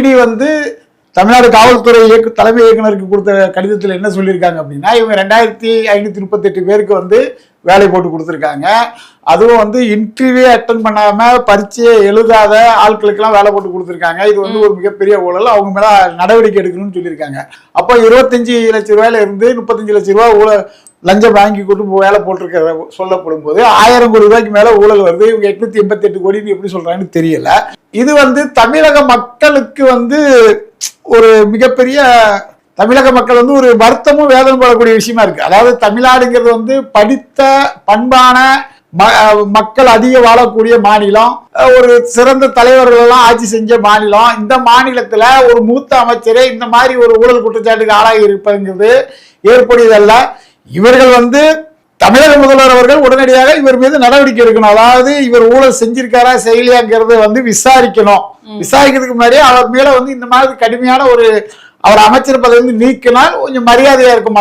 இடி வந்து தமிழ்நாடு காவல்துறை தலைமை இயக்குனருக்கு கொடுத்த கடிதத்தில் என்ன சொல்லியிருக்காங்க அப்படின்னா, இவங்க 2538 பேருக்கு வந்து வேலை போட்டு கொடுத்துருக்காங்க. அதுவும் வந்து இன்டர்வியூ அட்டன் பண்ணாம பரீட்சையை எழுதாத ஆட்களுக்கெல்லாம் வேலை போட்டு கொடுத்துருக்காங்க. இது வந்து ஒரு மிகப்பெரிய ஊழல், அவங்க மேல நடவடிக்கை எடுக்கணும்னு சொல்லியிருக்காங்க. அப்போ 25 லட்சம் ரூபாயில இருந்து 35 லட்சம் ரூபாய் ஊழல் லஞ்சம் வாங்கி கொண்டு வேலை போட்டிருக்க சொல்லப்படும் போது 1000 கோடி ரூபாய்க்கு மேல ஊழல் வருது. இவங்க 888 கோடின்னு எப்படி சொல்றாங்கன்னு தெரியல. இது வந்து தமிழக மக்களுக்கு வந்து ஒரு மிகப்பெரிய தமிழக மக்கள் வந்து ஒரு வருத்தமும் வேதனை படக்கூடிய விஷயமா இருக்கு. அதாவது தமிழ்நாடுங்கிறது வந்து படித்த பண்பான மக்கள் அதிக வாழக்கூடிய மாநிலம், ஒரு சிறந்த தலைவர்கள் எல்லாம் ஆட்சி செஞ்ச மாநிலம். இந்த மாநிலத்துல ஒரு மூத்த அமைச்சரே இந்த மாதிரி ஒரு ஊழல் குற்றச்சாட்டுக்கு ஆளாகி இருப்பதுங்கிறது ஏற்புடையதல்ல. இவர்கள் வந்து தமிழக முதல்வர் அவர்கள் உடனடியாக இவர் மீது நடவடிக்கை எடுக்கணும். அதாவது இவர் ஊழல் செஞ்சிருக்காரா செய்யலையாங்கிறத வந்து விசாரிக்கணும். விசாரிக்கிறதுக்கு முன்னாடியே அவர் மேல வந்து இந்த மாதிரி கடுமையான ஒரு அவர் அமைச்சர் பதவி நீக்கினால் கொஞ்சம் மரியாதையா இருக்கும்.